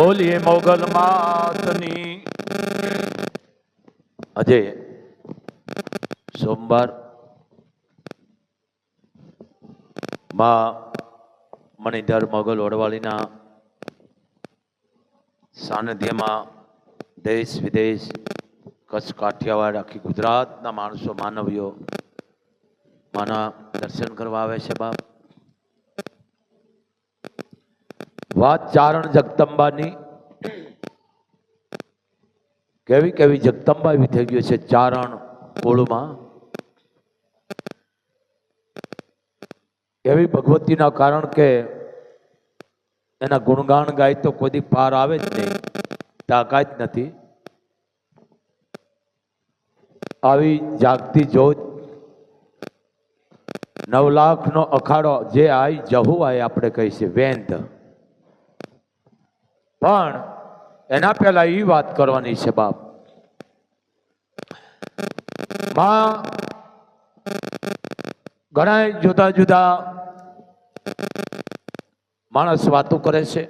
બોલીએ મોગલ માતની। આજે સોમવાર માં મણિધર મોગલ વડવાળીના સાનિધ્યમાં દેશ વિદેશ કચ્છ કાઠિયાવાડ આખી ગુજરાતના માણસો માનવીઓ માના દર્શન કરવા આવે છે। બાપ વાત ચારણ જગદંબાની કેવી કેવી જગદંબા એવી થઈ ગયું છે ચારણ કુળમાં। એવી ભગવતીના કારણ કે એના ગુણગાન ગાય તો કોઈ પાર આવે જ નહીં, તાકાત નથી। આવી જાગતી જોત 9 લાખનો અખાડો જે આઈ જહુ આય આપણે કહી છે વેંત, પણ એના પહેલા એ વાત કરવાની છે બાપ। માં ઘણા જુદા જુદા માણસ વાતો કરે છે।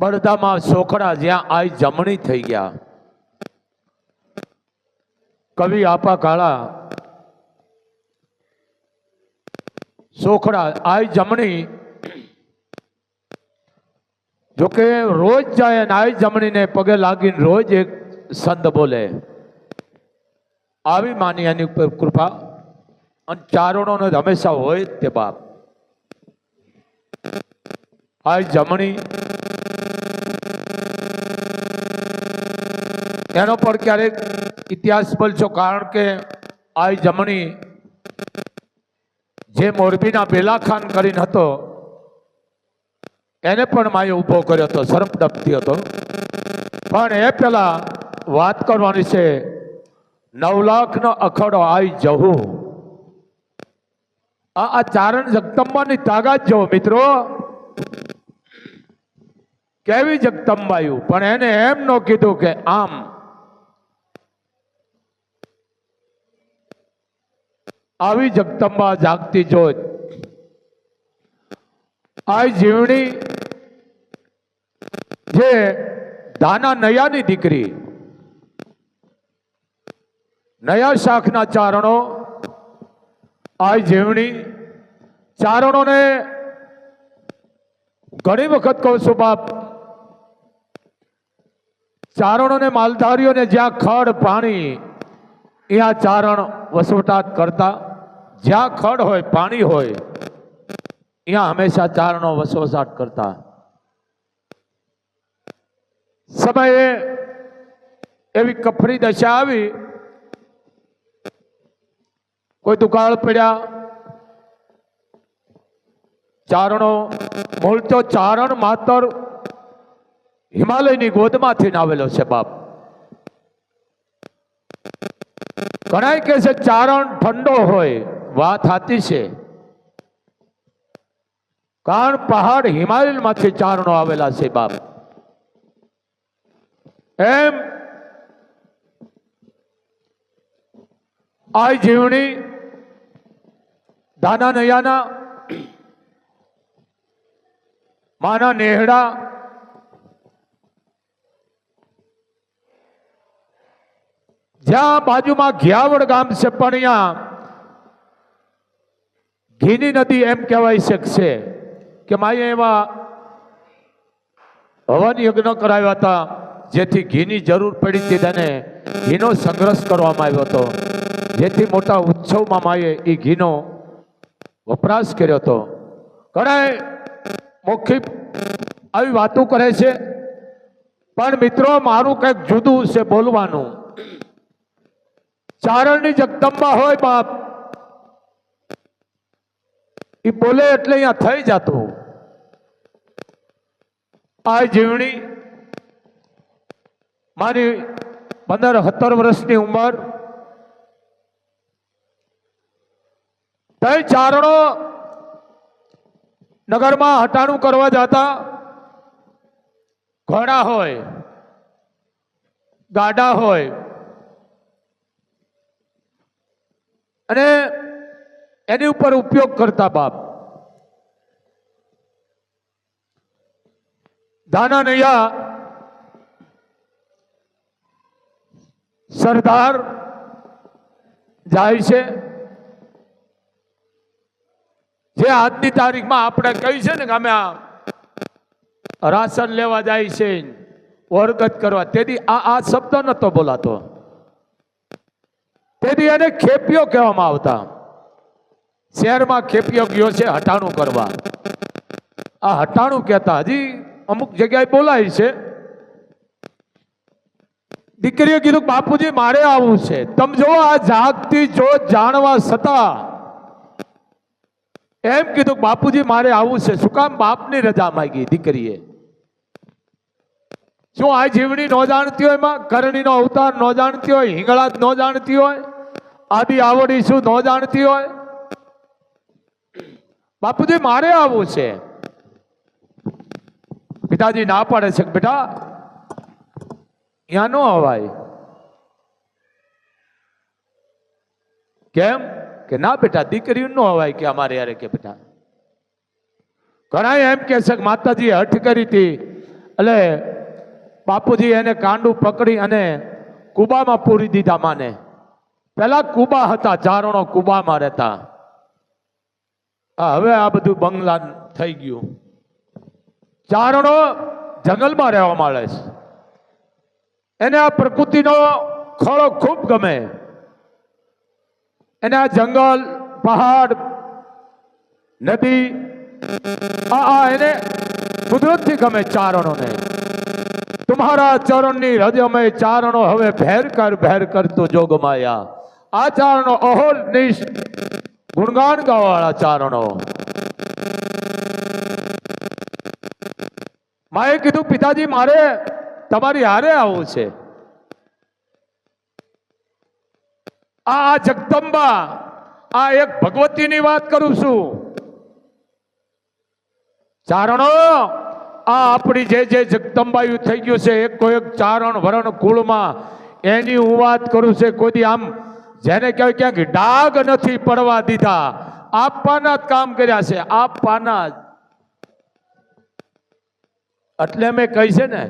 બળદામાં સોખડા જ્યાં આઈ જમણી થઈ ગયા, કવિ આપા કાળા સોખડા આઈ જમણી, જોકે રોજ જાય ને આઈ જમણીને પગે લાગીને રોજ એક સંત બોલે। આવી માની એની ઉપર કૃપા અને ચારણોને હંમેશા હોય તે બાપ। આઈ જમણી એનો પણ ક્યારેક ઇતિહાસ બોલશો, કારણ કે આઈ જમણી જે મોરબીના બેલાખાન કરીને હતો એને પણ માએ ઊભો કર્યો હતો, સર્પદંપતિ હતો। પણ એ પેલા વાત કરવાની છે 9 લાખનો અખાડો આઈ જહુ। આ ચારણ જગદંબાની તાકાત જો મિત્રો, કેવી જગદંબાયું, પણ એને એમ ન કીધું કે આમ। આવી જગદંબા જાગતી જોત આઈ જીવણી જે દાના નયાની દીકરી, નયા શાખના ચારણો આઈ જીવણી। ચારણોને ઘણી વખત કહું છું બાપ, ચારણોને માલધારીઓને જ્યાં ખડ પાણી ત્યાં ચારણ વસવટાટ કરતા। જ્યાં ખડ હોય પાણી હોય ત્યાં હંમેશા ચારણો વસવટાટ કરતા। સમયે એવી કફરી દશા આવી, કોઈ દુકાળ પડ્યા, ચારણો મૂળ તો ચારણ માત્ર હિમાલયની ગોદમાંથી આવેલો છે બાપ। ઘણા કહે છે ચારણ ઠંડો હોય, વાત સાચી છે, કારણ પહાડ હિમાલયમાંથી ચારણો આવેલા છે બાપ। એમ આ જીવણી દાના નયાના માના નેહડા જ્યાં બાજુમાં ઘિયાવડ ગામ છે, પણ અહીંયા ઘીની નદી એમ કહેવાય શકશે કે માએ એમાં હવન યજ્ઞ કરાવ્યા હતા, જેથી ઘીની જરૂર પડી હતી તેને ઘીનો સંગ્રહ કરવામાં આવ્યો હતો, જેથી મોટા ઉત્સવમાં માએ એ ઘીનો વપરાશ કર્યો હતો। ઘણા મૌખિક આવી વાતો કરે છે, પણ મિત્રો મારું કંઈક જુદું છે બોલવાનું। ચારણની જગદંબા હોય બાપ, એ બોલે એટલે અહીંયા થઈ જતું। આ જીવણી મારી 15-17 વર્ષની ઉંમર, તઈ ચારણો નગરમાં હટાણું કરવા જતા। ઘોડા હોય, ગાડા હોય, અને એની ઉપર ઉપયોગ કરતા બાપ। દાનાનૈયા સરદાર જાય છે, જે આજની તારીખમાં આપણે કહી છે ને કે અમે રાશન લેવા જાય છે, વરગત કરવા, તેથી આ શબ્દ નતો બોલાતો, તેથી એને ખેપિયો કહેવામાં આવતા. શહેરમાં ખેપિયો ગયો છે હટાણું કરવા, આ હટાણું કહેતા. હજી અમુક જગ્યાએ બોલાય છે. દીકરીએ કીધું બાપુજી મારે આવવું છે. તમે જો આ જાગતી જોત જાણવા છતાં એમ કીધું બાપુજી મારે આવવું છે. શું કામ? બાપની રજા માંગી દીકરીએ. શું આ જીવણી ન જાણતી હોય? માં કરણીનો અવતાર ન જાણતી હોય? હિંગળા ન જાણતી હોય? આદિ આવડી શું ન જાણતી હોય? બાપુજી મારે આવવું છે. પિતાજી ના પાડે છે કે બેટા ત્યાં ન અવાય. કેમ? કે ના બેટા દીકરી ન અવાય કે અમારે યારે કે બેટા. ઘણા એમ કે છે કે માતાજીએ હઠ કરી હતી એટલે બાપુજી એને કાંડું પકડી અને કુબામાં પૂરી દીધા માને. પેલા કુબા હતા, ચારણો કુબામાં રહેતા. હવે આ બધું બંગલા થઈ ગયું. ચારણો જંગલમાં રહેવા માંડે છે. એને આ પ્રકૃતિનો ખોળો ખૂબ ગમે. એને આ જંગલ, પહાડ, નદી એને કુદરતથી ગમે ચારણોને. तुम्हारा चरणनी हृदय में चारणो हवे भैर कर तो जोग माया. आ चारणो अहोल निश गुणगान गावाळा चारणो. माए कीधुं पिताजी मारे तमारी हारे आवुं छे. आ जगदंबा आ एक भगवतीनी वात करूं छुं. चारणो आ अपनी जे जगदंबायु थई गयुं छे एक को एक चारण वरण कुळमां एनी हुं वात करूं छे. कोई दी आम जेने कहेवाय क्यांक डाग नथी पड़वा दीधा. आपवाना ज काम कर्या छे, आपवाना ज. એટલે મેં કહી છે ને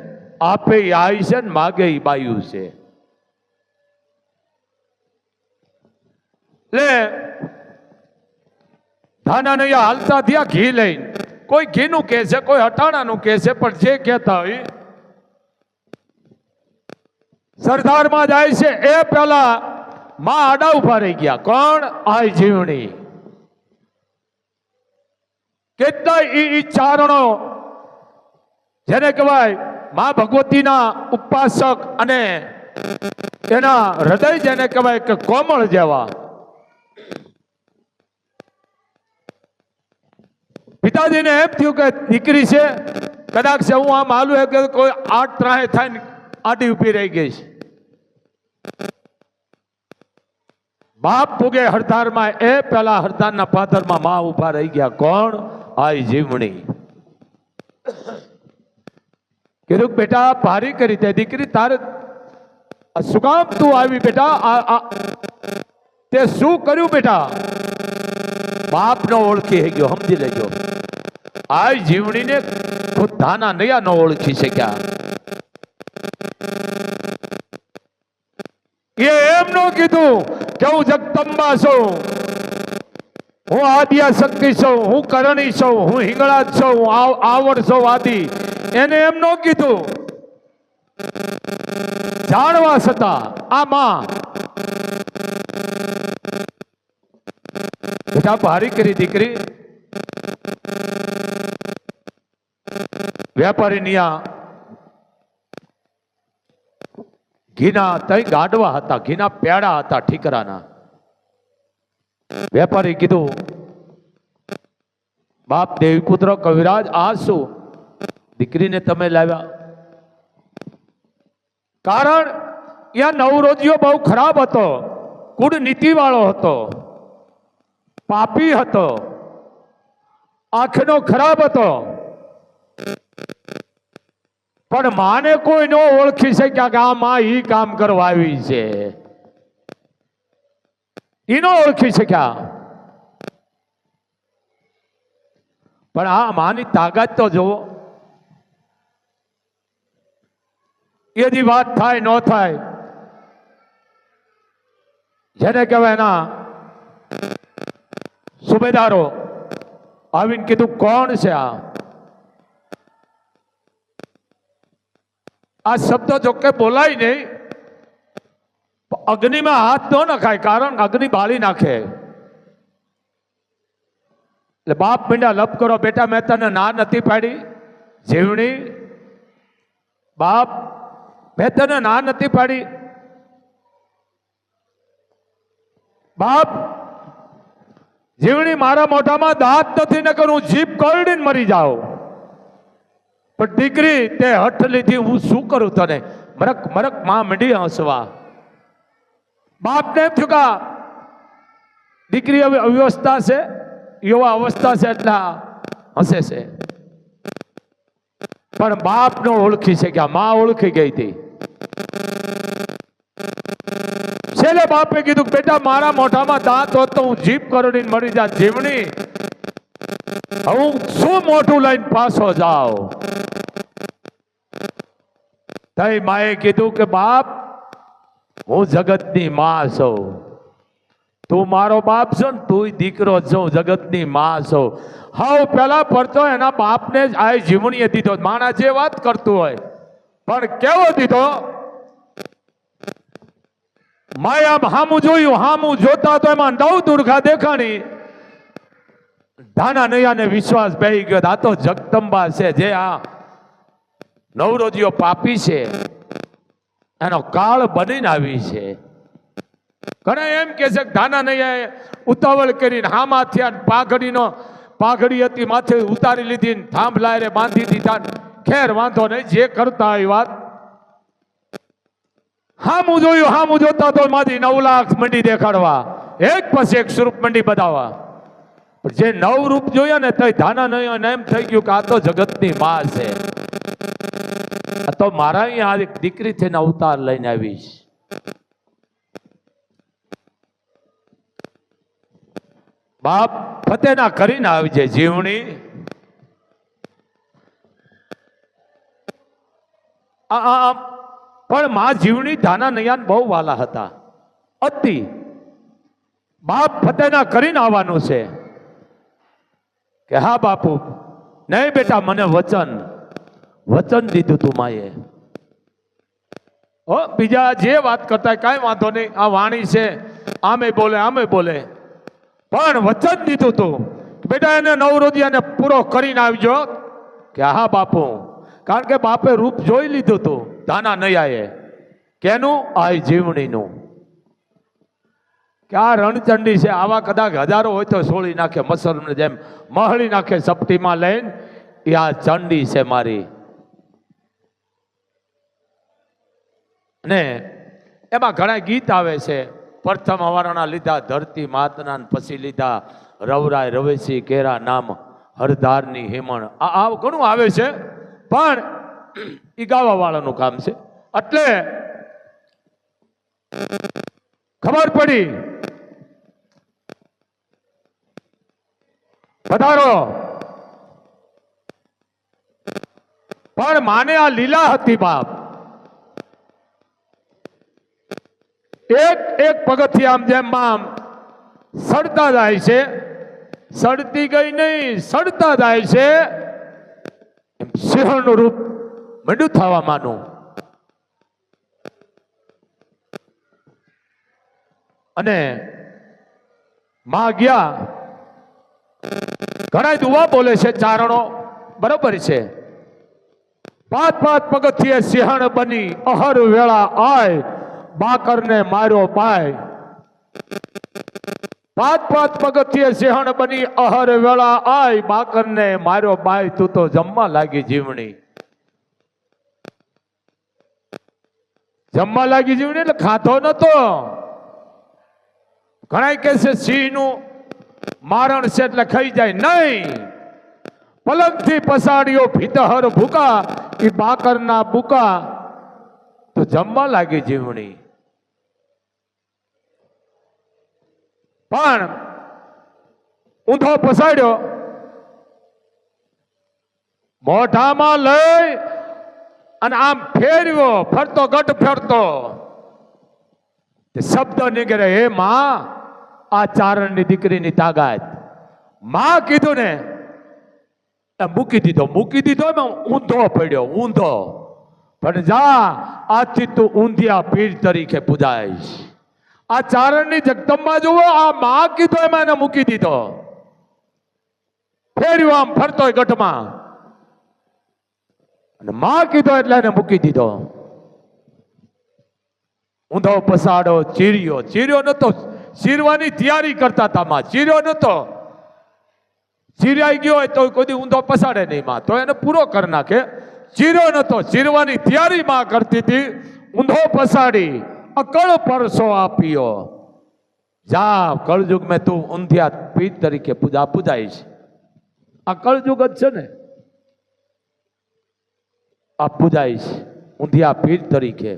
આપે આઈ છે ને માગે બાયુ છે. લે ધાનાનૈયા હાલતા થયા ઘી લઈને. કોઈ ઘીનું કહે છે, કોઈ હટાણાનું કહે છે, પણ જે કહેતા હોય સરદારમાં જાય છે. એ પેલા માં આડા ઉભા રહી ગયા. કોણ? આય જીવણી. કેટલા ઈ ચારણો જેને કહેવાય માં ભગવતીના ઉપાસક અને એના હૃદય જેને કહેવાય કે કોમળ જેવા. પિતાજીને એમ થયું કે દીકરી છે, કદાચ હું આમ હાલું કે કોઈ આઠ ત્રાહે થાય આડી ઉભી રહી ગઈ છે. બાપ પૂગે હરદારમાં, એ પેલા હરદારના પાદરમાં માં ઉભા રહી ગયા. કોણ? આય જીવણી. કીધું બેટા ભારી કરી દે દીકરી, તારે શું કામ તું આવી બેટા? તે શું કર્યું બેટા? બાપ નો ઓળખી ગયો, સમજી લેજો. આ જીવણીને ખુદ ધાનાનૈયા નો ઓળખી શક્યા. એ એમ નો કીધું કે હું જગદંબા છું, હું આદ્યા શક્તિ છું, હું કરણી છું, હું હિંગળા છું, હું આવડ છું આદિ. એને એમ નો કીધું. જાણવા છતાં આ માં બેટા ભારી કરી દીકરી. વેપારી નિયા ઘીના તઈ ગાડવા હતા, ઘીના પેડા હતા ઠીકરાના. વેપારી કીધું બાપ દેવીપુત્ર કવિરાજ આ શું દીકરીને તમે લાવ્યા? કારણ યા નવરોજીઓ બહુ ખરાબ હતો, કુળનીતિ વાળો હતો, પાપી હતો, આંખનો ખરાબ હતો. પણ માને કોઈ ન ઓળખી શક્યા કે આ માં ઈ કામ કરવા આવી છે. ઈ ન ઓળખી શક્યા. પણ આ માની તાકાત તો જુઓ. એની વાત થાય ન થાય, જેને કહેવાય એના સુબેદારો આવીને કીધું કોણ છે આ શબ્દ જો કે બોલાય નહીં, અગ્નિમાં હાથ ન નખાય, કારણ અગ્નિ બાળી નાખે. એટલે બાપ મીંડા લપ કરો, બેટા મેં તને ના નથી પાડી જીવણી, બાપ મેં તને ના નથી પાડી, બાપ જીવણી મારા મોઢામાં દાંત નથી ને કરું જીભ કરડીને મરી જાઓ. પણ દીકરી તે હઠ લીધી, હું શું કરું તને? મરક મરક માં મીંડી હસવા. બાપને એમ થયું કે દીકરી હવે અવ્યવસ્થા છે, યુવા અવસ્થા છે એટલે હસે છે. પણ બાપ નો ઓળખી છે કે માં ઓળખી ગઈ હતી. છેલ્લે બાપે કીધું બેટા મારા મોઢામાં દાંત હોત તો હું જીભ કરડીને મરી જા જીવણી, હું શું મોઢું લઈને પાછો જાઉં? તઈ માએ કીધું કે બાપ હું જગતની માં છું, તું મારો બાપ છો ને તું દીકરો છો, જગતની માં છો. હાવ પેલા પડતો એના બાપને જ આ જીવણીએ દીધો. માણા જે વાત કરતું હોય પણ કેવો દીધો? માયા હામું જોયું, હામું જોતા તો એમાં નવ દુર્ગા દેખાણી. ધાના નૈયાને વિશ્વાસ બેહી ગયો, આ તો જગદંબા છે, જે આ નવરોજીઓ પાપી છે એનો કાળ બનીને આવી છે. ઘણા એમ કે છે કે ધાના નૈયાએ ઉતાવળ કરીને હામા થયા, પાઘડી હતી માથે ઉતારી લીધી, થાંભલા રે બાંધી દીધા. ખેર વાંધો નહીં, જે કરતા એ વાત. હામું જોયું, હામું જોતા તો મારી 9 લાખ મંડી દેખાડવા, એક પછી એક સ્વરૂપ મંડી બતાવવા. જે 9 રૂપ જોયા ને તો ધાના નૈયાને એમ થઈ ગયું કે આ તો જગતની માં છે, આ તો મારા અહીંયા એક દીકરી થઈને અવતાર લઈને આવીશ. બાપ ફતેના કરીને આવી જાય જીવણી. પણ માં જીવણી ધાના નૈયાને બહુ વાલા હતા, અતિ. બાપ ફતેના કરીને આવવાનું છે કે હા બાપુ, નહીં બેટા મને વચન દીધું તું માએ. બીજા જે વાત કરતા કાંઈ વાંધો નહીં, આ વાણી છે, આમે બોલે આમે બોલે, પણ વચન દીધું તું બેટા એને નવરોજિયાને પૂરો કરીને આવજો. કે હા બાપુ, કારણ કે બાપે રૂપ જોઈ લીધું તું ધાના નૈયાએ. કેનું? આ જીવણીનું. કે આ રણચંડી છે, આવા કદાચ હજારો હોય તો સોળી નાખે, મસરની જેમ મહળી નાખે સપટીમાં લઈને. એ આ ચંડી છે મારી. ને એમાં ઘણા ગીત આવે છે. પ્રથમ અવારણા લીધા ધરતી માતના, પછી લીધા રવરાય રવેશી કેરા નામ હરદારની હેમણ. આ ઘણું આવે છે, પણ એ ગાવા વાળાનું કામ છે. એટલે ખબર પડી, પધારો. પણ માને આ લીલા હતી બાપ. એક પગથિયા આમ જેમ આમ સડતા જાય છે, સડતી ગઈ નહીં, સડતા જાય છે. સિંહણનું રૂપ મંડ્યું થવા માનું. અને માં ગયા. ઘણા દુવા બોલે છે ચારણો, બરોબર છે. 5 પગથિયે સિંહણ બની અહર વેળા આય, બાકરને માર્યો પાય. 5 પગથિયે સિંહણ બની અહર વેળા આય, બાકરને માર્યો પાય. તું તો જમવા લાગી જીવણી. જમવા લાગી જીવણી એટલે ખાધો નતો. ઘણા કહે છે સિંહનું મારણ છે એટલે ખાઈ જાય, નહીં. પલંગથી પસાડ્યો ભીતહર ભૂકા, એ બાકરના બુકા. તો જમવા લાગી જીવણી. પણ ઊંધો પસાડ્યો, મોઢામાં લઈ અને આમ ફેરવ્યો, ફરતો ગઢ ફરતો તે શબ્દ નીકળે, હે માં, આ ચારણની દીકરીની તાકાત. માં કીધું ને મૂકી દીધો એમાં ઊંધો પડ્યો, ઊંધો. પણ જા, આજથી તું ઊંધિયા પીર તરીકે પૂજાઈશ. આ ચારણની જગદંબા જુઓ, આ માં કીધો એમાં એને મૂકી દીધો. ફેર્યો આમ ફરતોય ગઢમાં, અને માં કીધો એટલે એને મૂકી દીધો. ઊંધો પસાડો ચીર્યો નતો, ચીરવાની તૈયારી કરતા હતા માં, ચીર્યો નતો. ચીરાઈ ગયો હોય તો કોઈ ઊંધો પસાડે નહીં માં, તો એને પૂરો કરી નાખે. ચીર્યો નતો, ચીરવાની તૈયારી માં કરતી હતી. ઊંધો પસાડી અકળ પરસો આપ્યો. જા, કળયુગ મેં તું ઊંધિયા પીર તરીકે પૂજાઈશ. આ કળયુગ જ છે ને, આ પૂજાઈશ ઊંધિયા પીર તરીકે.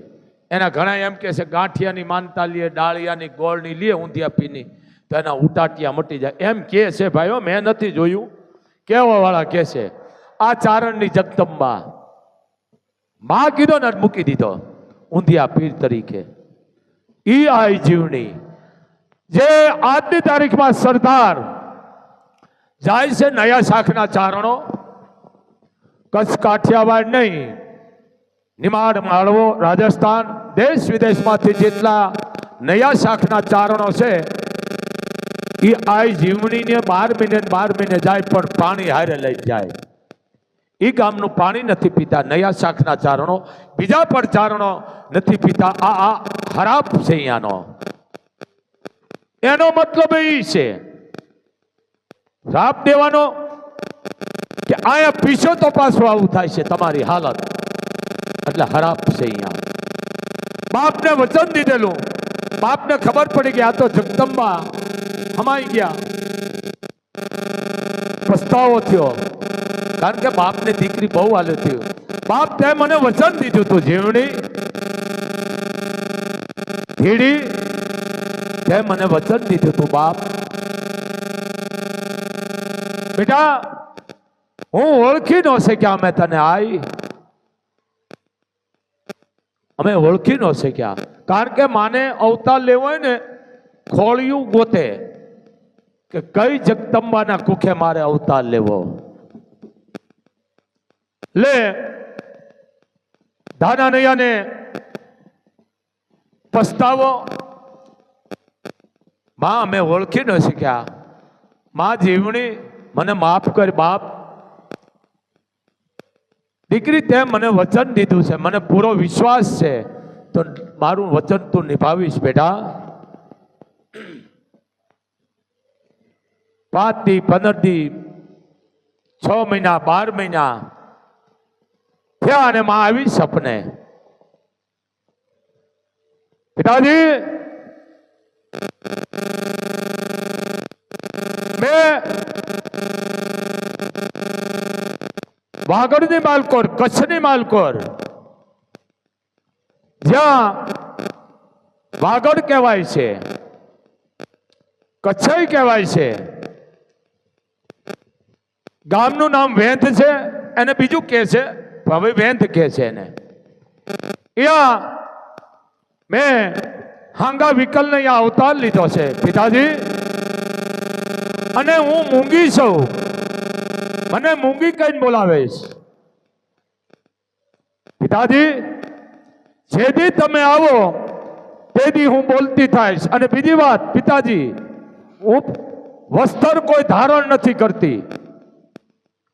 એના ઘણા એમ કે છે ગાંઠિયાની માનતા લે, ડાળિયાની ગોળની લે ઊંધિયા પીરની, તો એના ઉટાટિયા મટી જાય એમ કે છે ભાઈઓ. મેં નથી જોયું, કેવા વાળા કે છે. આ ચારણની જગદંબા માં કીધો ને મૂકી દીધો ઊંધિયા પીર તરીકે. ઈ આઈ જીવની જે આજની તારીખમાં સરદાર જાય છે નયા શાખના ચારણો, કચ્છ કાઠિયાવાડ નહીં, નિમાડ માળવો રાજસ્થાન, દેશ વિદેશમાંથી જેટલા નયા શાખના ચારણો છે એ આઈ જીવણીને 12 મહિને જાય, પણ પાણી હારે લઈ જાય. એ ગામનું પાણી નથી પીતા નયા શાખના ચારણો, બીજા પણ ચારણો નથી પીતા. આ ખરાબ છે અહીંયાનો. એનો મતલબ એ છે રાપ દેવાનો કે આયા પીછો તો પાછું આવું થાય છે તમારી હાલત. એટલે ખરાબ છે અહીંયા. બાપને વચન દીધેલું, બાપને ખબર પડી કે આ તો જગદંબા હમાઈ ગયા, પસ્તાવો થયો. કારણ કે બાપને દીકરી બહુ હાલ્યો થયો. બાપ તે મને વચન દીધું તું જીવણી ધીડી, તે મને વચન દીધું તું બાપ. બેટા હું ઓળખી ન શક્યા, અમે તને અમે ઓળખી ન શક્યા. કારણ કે માને અવતાર લેવો હોય ને ખોળિયું ગોતે કે કઈ જગદંબાના કુખે મારે અવતાર લેવો. લે દાના નૈયાને પસ્તાવો, માં અમે ઓળખી ન શક્યા, માં જીવણી મને માફ કર બાપ. દીકરી તે મને વચન દીધું છે, મને પૂરો વિશ્વાસ છે, તો મારું વચન તું નિભાવીશ બેટા. 5 દી 15 દી 6 મહિના 12 મહિના થયા અને માં આવી સપને. પિતાજી મેં વાગડની માલકોર, કચ્છની માલકોર, જ્યાં વાગડ કહેવાય છે, કચ્છઈ કહેવાય છે, ગામનું નામ વેંધ છે, એને બીજું કે છે હવે વેંધ કે છે એને. ત્યાં મેં હાંગા વિકલને અહીંયા અવતાર લીધો છે પિતાજી. અને હું મૂંગી છું, મને મૂંગી કહીને બોલાવેશ પિતાજી. જેથી તમે આવો તેથી હું બોલતી થઈશ. અને બીજી વાત પિતાજી, હું વસ્ત્ર કોઈ ધારણ નથી કરતી,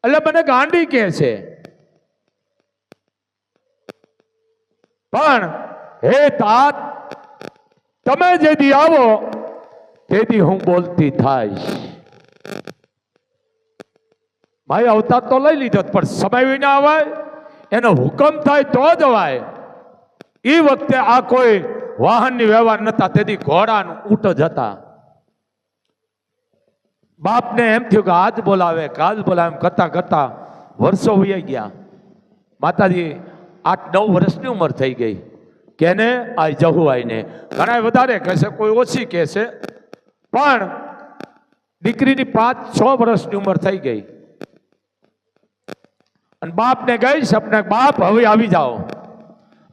એટલે મને ગાંડી કહે છે. પણ હે તાત, તમે જેથી આવો તેથી હું બોલતી થઈશ. મારે અવતાર તો લઈ લીધો, પણ સમય વિના અવાય, એનો હુકમ થાય તો જ અવાય. એ વખતે આ કોઈ વાહનની વ્યવહાર નતા, તેથી ઘોડાનું ઊંટ જ હતા. બાપને એમ થયું કે આજ બોલાવે કાલ બોલાવે, એમ કરતા કરતા વર્ષો વહી ગયા. માતાજી 8-9 વર્ષની ઉંમર થઈ ગઈ. કેને? આ જહુઆઈને. ઘણા વધારે કહેશે, કોઈ ઓછી કહેશે, પણ દીકરીની 5-6 વર્ષની ઉંમર થઈ ગઈ. અને બાપને કહીશ આપણે બાપ હવે આવી જાઓ.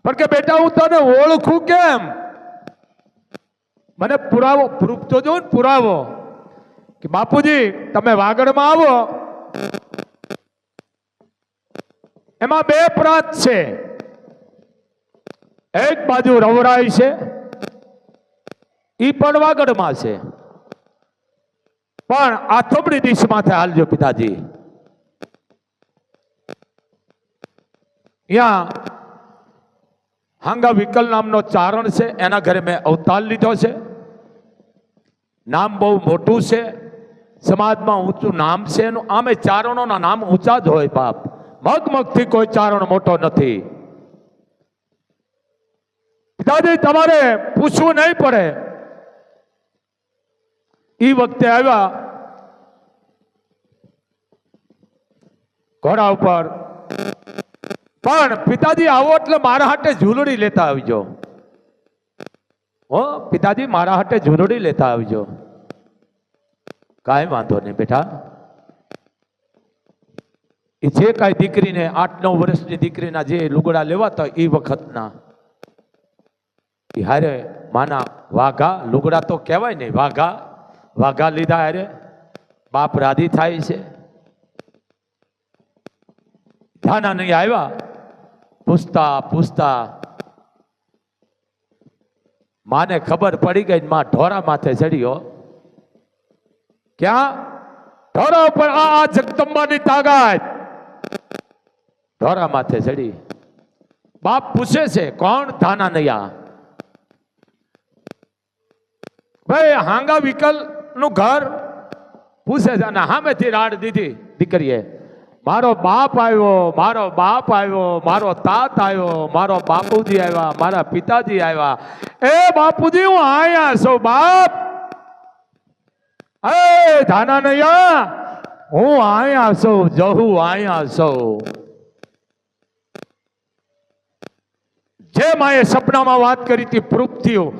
પણ કે બેટા હું તને ઓળખું કેમ? મને પુરાવો, પ્રૂફ તો જો ને, પુરાવો કે બાપુજી તમે વાગડમાં આવો, એમાં બે પ્રાંત છે. એક બાજુ રવરાઈ છે, ઈ પણ વાગડમાં છે, પણ આ થોબડી દિશામાંથી હાલજો પિતાજી. ત્યાં હાંગા વિકલ નામનો ચારણ છે, એના ઘરે મેં અવતાર લીધો છે. નામ બહુ મોટું છે, સમાજમાં ઊંચું નામ છે એનું. આમે ચારણોના નામ ઊંચા જ હોય બાપ, મગમગથી કોઈ ચારણ મોટો નથી. પિતાજી તમારે પૂછવું નહીં પડે. ઈ વખતે આવ્યા ઘોડા ઉપર, પણ પિતાજી આવો એટલે મારા હાટે ઝૂલડી લેતા આવજો. હો પિતાજી મારા હાટે ઝૂલડી લેતા આવજો. કાંઈ વાંધો નહીં બેટા. એ જે કાંઈ દીકરીને 8-9 વર્ષની દીકરીના જે લુગડા લેવાતા એ વખતના એ હારે માના વાઘા લુગડા તો કહેવાય નહીં, વાઘા લીધા હારે બાપ રાધી થાય છે. ધાના નહીં આવ્યા, પૂછતા માને ખબર પડી ગઈ. માં ઢોરા માથે ચડ્યો. ક્યાં? ઢોરા ઉપર. આ જગદંબાની તાકાત. ઢોરા માથે ચડી. બાપ પૂછે છે કોણ? ધાના નૈયા. ભાઈ હાંગા વિકલ નું ઘર પૂછે છે, અને સામેથી રાડ દીધી દીકરીએ. મારો બાપ આવ્યો, મારો બાપ આવ્યો, મારો તાત આવ્યો, મારો બાપુજી આવ્યા, મારા પિતાજી આવ્યા. એ બાપુજી હું આયા છું બાપ. એ ધાના નૈયા હું આયા છું, જહુ આયા છું. જે માએ સપનામાં વાત કરી હતી પ્રૂફ થયું.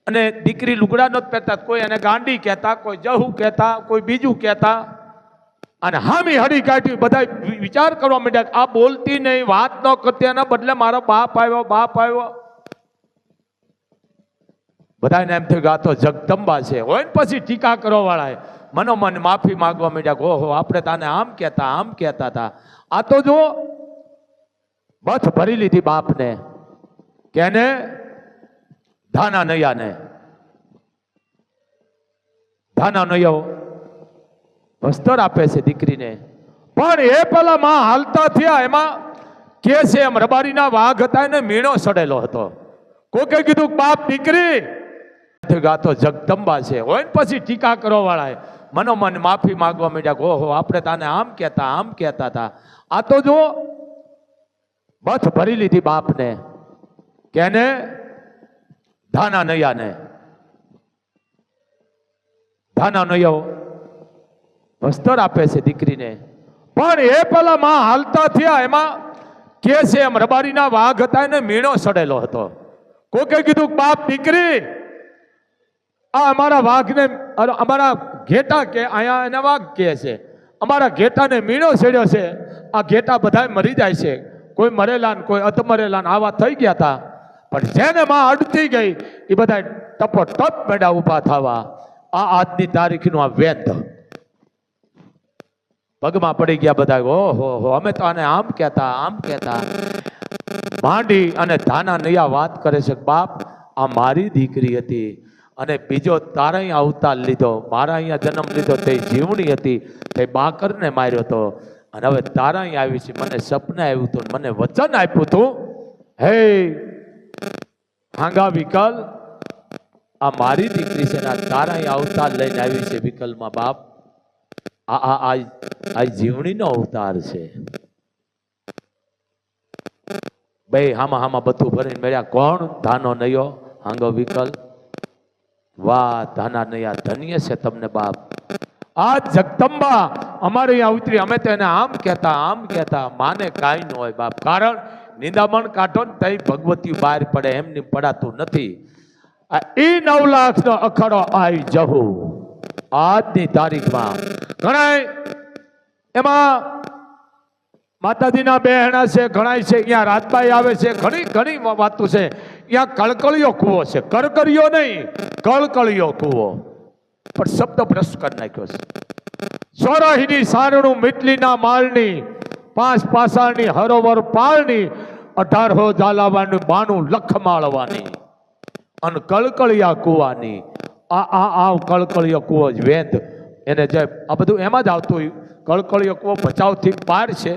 અને દીકરી લુગડા નહોત પહેરતા, કોઈ એને ગાંડી કહેતા, કોઈ જહુ કહેતા, કોઈ બીજું કહેતા. અને હામી હડી કાઢી. બધા વિચાર કરવા માંડ્યા, આ બોલતી નહીં, વાત ન કરતી, એના બદલે મારો બાપ આવ્યો, બાપ આવ્યો. બધાને એમ થયું કે આ તો જગદંબા છે. હોય ને પછી ટીકા કરવા વાળા મનોમન માફી માંગવા માંડ્યા. ઓહો આપણે તાને આમ કહેતા હતા. આ તો જો બથ ભરી લીધી બાપને. કેને? ધાના નૈયાને. ધાના નૈયો વસ્ત્ર આપે છે દીકરીને. પણ એ પેલા માં હાલતા થયા, એમાં કે છે એમ રબારીના વાઘ હતા એને મીણો સડેલો હતો. કોકે કીધું બાપ દીકરી આ તો જગદંબા છે. હોય ને પછી ટીકા કરવા વાળા મનોમન માફી માંગવા માંડ્યા. ઓહો આપણે તાને આમ કહેતા હતા. આ તો જો બથ ભરી લીધી બાપને. કેને? ધાના નૈયાને. ધાના નૈયો વસ્ત્ર આપે છે દીકરીને. પણ એ પેલા માં હાલતા થયા, એમાં કે છે એમ રબારીના વાઘ હતા એને મીણો સડેલો હતો. કોકે કીધું બાપ દીકરી આ અમારા વાઘને, અમારા ઘેટા કે અહીંયા એના વાઘ કહે છે, અમારા ઘેટાને મીણો સડ્યો છે. આ ઘેટા બધા મરી જાય છે, કોઈ મરેલા ને કોઈ અધમરેલા આવા થઈ ગયા હતા. પણ જેને માં અડતી ગઈ એ બધા ટપોટપ મેડા ઉભા થવા. આ આજની તારીખનું આ વેદ પગમાં પડી ગયા બધા. ઓહો અમે તો આને આમ કહેતા. માંડી અને ધાના નૈયા વાત કરે છે, બાપ આ મારી દીકરી હતી અને બીજો તારા અહીંયા અવતાર લીધો, મારા અહીંયા જન્મ લીધો, તે જીવણી હતી, તે બાકરને માર્યો હતો, અને હવે તારા અહીંયા આવી છે. મને સપને આવ્યું હતું, મને વચન આપ્યું હતું, હે હાંગા વિકલ આ મારી દીકરી છે, તારા અહીંયા અવતાર લઈને આવી છે વિકલમાં બાપ. આ જીવણીનો અવતાર છે. બે હામાં બધું ભરીને મળ્યા. કોણ? ધાનો નૈયો, હાંગો વિકલ. વાહ ધાના નૈયા ધન્ય છે તમને બાપ. આ જગદંબા અમારે અહીંયા ઉતરી, અમે તો એને આમ કહેતા. માને કાંઈ ન હોય બાપ, કારણ નિંદામણ કાઢો ને તઈ ભગવતી બહાર પડે, એમની પડાતું નથી. એ 9 લાખનો અખાડો આવી જવું આજની તારીખમાં ઘણા એમાં માતાજીના બહેણા છે, ઘણાય છે, અહીંયા રાજબાઈ આવે છે, ઘણી ઘણી વાતો છે. અહીંયા કળકળિયો કૂવો છે, કરકરિયો નહીં, કળકળિયો કૂવો. પણ શબ્દ ભ્રષ્ટ કરી નાખ્યો છે. સોરાહીની સારણું મીટલીના માળની, 5 પાસાની હરોવર પાળની, 18 ઝાલાવાની 92 લખ માળવાની, અને કળકળિયા કૂવાની. આ કળકળિયો કૂવો જ વેદ એને જે આ બધું એમાં જ આવતું હોય. કળકળિયો કૂવો ભચાઉથી પાર છે,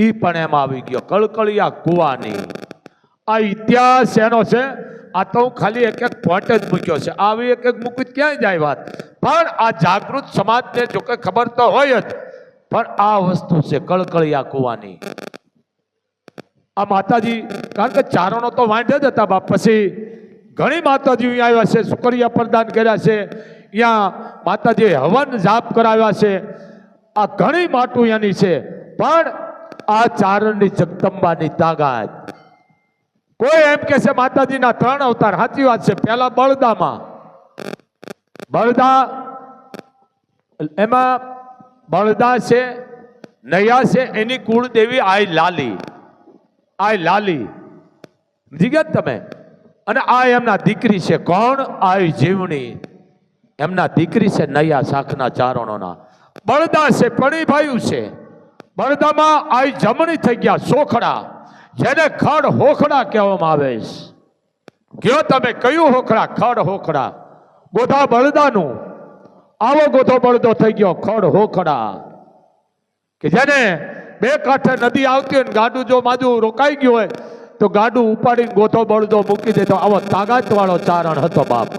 એ પણ એમાં આવી ગયો. કળકળિયા કૂવાની આ ઇતિહાસ એનો છે. આ તો હું ખાલી એક એક પોઈન્ટ જ મૂક્યો છે. આવી એક એક મૂકી ક્યાંય જાય વાત. પણ આ જાગૃત સમાજને જો કે ખબર તો હોય જ, પણ આ વસ્તુ છે કળકળિયા કૂવાની. આ માતાજી, કારણ કે ચારણો તો વાંઢે જ હતા બાપ. પછી ઘણી માતાજી અહીંયા આવ્યા છે, શુકરિયા પ્રદાન કર્યા છે, અહીંયા માતાજીએ હવન જાપ કરાવ્યા છે. આ ઘણી માટું એની છે. પણ આ ચારણની જગદંબાની તાકાત. કોઈ એમ કે છે માતાજીના 3 અવતાર, સાચી વાત છે. પહેલા બળદામાં, બળદા એમાં બળદા છે, નૈયા છે, એની કુળદેવી આઈ લાલી, આઈ લાલી સમજી ગયા તમે. અને આ એમના દીકરી છે કોણ? આઈ જીવણી, એમના દીકરી છે નૈયા શાખના ચારણોના. બળદા છે પણીભાઈ છે. બળદામાં આઈ જમણી થઈ ગયા સોખડા, જેને ખડ હોખડા કહેવામાં આવે છે. કયો તમે કયું હોખડા? ખડ હોખડા. ગોધા બળદાનું, આવો ગોધો બળદો થઈ ગયો ખડ હોખડા, કે જેને 2 કાંઠે નદી આવતી હોય, ગાડું જો માજુ રોકાઈ ગયું હોય તો ગાડું ઉપાડીને ગોધો બળદો મૂકી દેતો. આવો તાકાત વાળો ચારણ હતો બાપ.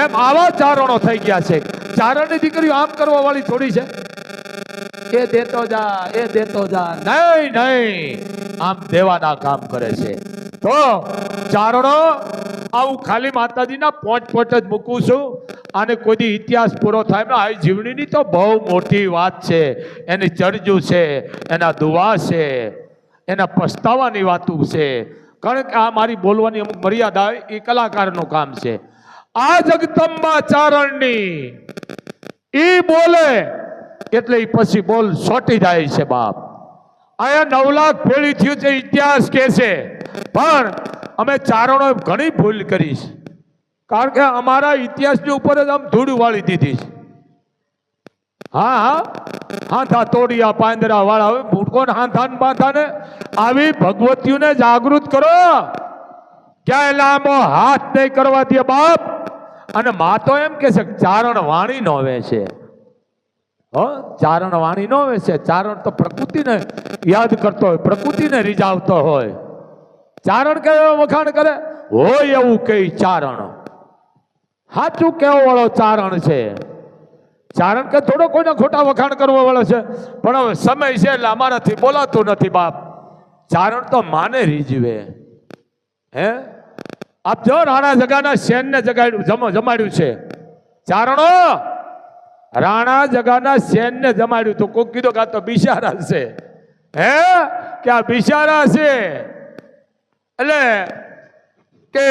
એમ આવા ચારણો થઈ ગયા છે. ચારણની દીકરીઓ આમ કરવા વાળી થોડી છે. એ દેતો જા, એ દેતો જા, નહીં નહીં, આમ દેવાના કામ કરે છે. તો ચારણો આવું ખાલી માતાજીના પોઈન્ટ જ મૂકું છું. આને કોઈ ઇતિહાસ પૂરો થાય ને. આ જીવણીની તો બહુ મોટી વાત છે. એની ચરજુ છે, એના દુવા છે, એના પસ્તાવાની વાતો છે. કારણ કે આ મારી બોલવાની અમુક મર્યાદા હોય, એ કલાકારનું કામ છે. આ જગદંબા ચારણની ઈ બોલે એટલે એ પછી બોલ સોટી જાય છે બાપ. અહીંયા 9 લાખ પેઢી થયું છે, ઇતિહાસ કે છે. પણ અમે ચારણો ઘણી ભૂલ કરી છે. કારણ કે અમારા ઇતિહાસની ઉપર જ આમ ધૂળ વાળી દીધી છે. હા હા, હાથા તોડિયા પાંદરા વાળા હોય, ભૂટકો હાથાન બાંધાને. આવી ભગવતીઓને જાગૃત કરો. ક્યાંય લાંબો હાથ નહીં કરવા દે બાપ. અને મા તો એમ કે છે ચારણ વાણી નો વે છે. ચારણ વાણી નો વે છે. ચારણ તો પ્રકૃતિને યાદ કરતો હોય, પ્રકૃતિને રીઝાવતો હોય. ચારણ કેવો વખાણ કરે હોય એવું કઈ ચારણ સાચું કેવો વાળો ચારણ છે. ચારણ કે થોડો કોઈને ખોટા વખાણ કરવા વાળો છે. પણ હવે સમય છે એટલે અમારાથી બોલાતું નથી બાપ. ચારણ તો માને રીઝવે. હે આપ જો રાણા જગાના શેનને જમાડ્યું છે. ચારણો રાણા જગાના શેનને જમાડ્યું તો કોક કીધું કે આ તો બિચારા છે. હે કે આ બિચારા છે એટલે કે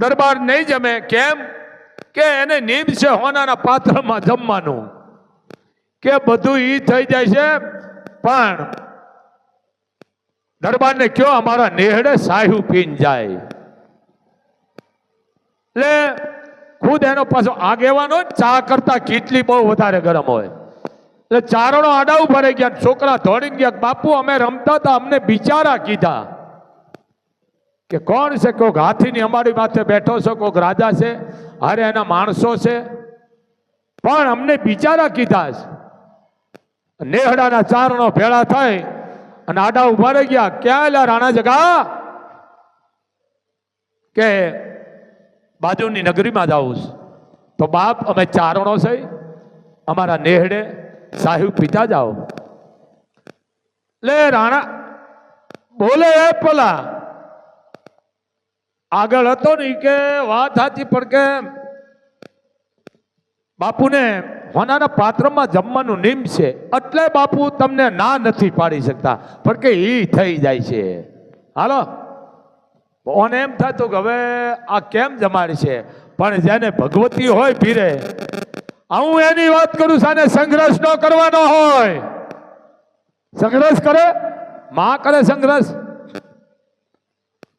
દરબાર નહીં જમે. કેમ કે એને નીમ છે હોનાના પાત્રમાં જમવાનું. કે બધું ઈ થઈ જાય છે. પણ દરબારને કયો અમારા નેહડે સાહુ પીન જાય. એટલે ખુદ એનો પાછો આગેવાનો ચા કરતા કેટલી બહુ વધારે ગરમ હોય. એટલે ચારણો આડા ઉભા રહી ગયા. છોકરા દોડીને ગયા, બાપુ અમે રમતા હતા, અમને બિચારા કીધા. કે કોણ છે? કોઈક હાથીની અમારી માથે બેઠો છે, કોઈક રાજા છે, અરે એના માણસો છે, પણ અમને બિચારા કીધા છે. નેહડાના ચારણો ભેળા થાય અને આડા ઉભા રહી ગયા. ક્યાં એલા રાણા જગા? કે બાજુની નગરીમાં જાવું છે. તો બાપ અમે ચારણો છે, અમારા નેહડે સાહેબ પિતા જાઓ. લે રાણા બોલે એ પેલા આગળ હતો ને કે વાત સાચી, પણ કે બાપુને હોનાના પાત્રમાં જમવાનું નિયમ છે એટલે બાપુ તમને ના નથી પાડી શકતા. પણ કે ઈ થઈ જાય છે. હાલો ઓને એમ થતું કે હવે આ કેમ જમાડી છે. પણ જેને ભગવતી હોય ભીરે, હું એની વાત કરું છું, આને સંઘર્ષ ન કરવાનો હોય. સંઘર્ષ કરે, માં કરે સંઘર્ષ.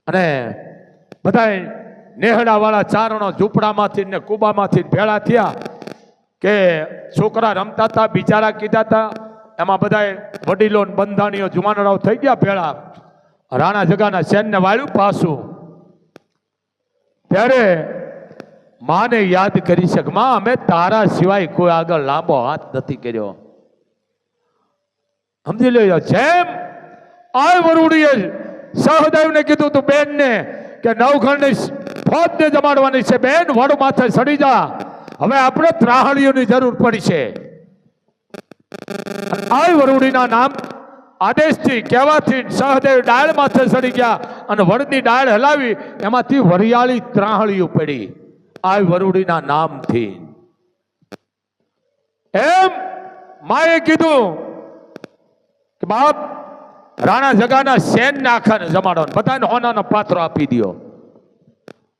અને બધાય નેહડા વાળા ચારણો ઝૂંપડામાંથી ને કુબામાંથી ભેળા થયા કે છોકરા રમતા હતા, બિચારા કીધા હતા. એમાં બધાય વડીલો બંધાણીઓ જુવાનડાઓ થઈ ગયા ભેળા. રાણા જગાના સૈન્ય વાળ્યું પાછું. ત્યારે માને યાદ કરી શકે, માં અમે તારા સિવાય કોઈ આગળ લાંબો હાથ નથી કર્યો. સમજી લેજો. જેમ આ વરુડીએ સહદેવને કીધું તું બેનને કે નવઘણની ફોજને જમાડવાની છે, બેન વડ માથે સડી જા, હવે આપણે ત્રાહળીઓની જરૂર પડી છે. આ વરુડીના નામ આદેશથી કહેવાથી સહદેવ ડાળ માથે સડી ગયા અને વડની ડાળ હલાવી એમાંથી વરિયાળી ત્રાહળીઓ પડી આ વરુડીના નામથી. એમ માએ કીધું કે બાપ રાણા જગાના સેન ને આખાને જમાડો, બધાને હોનાનો પાત્રો આપી દો.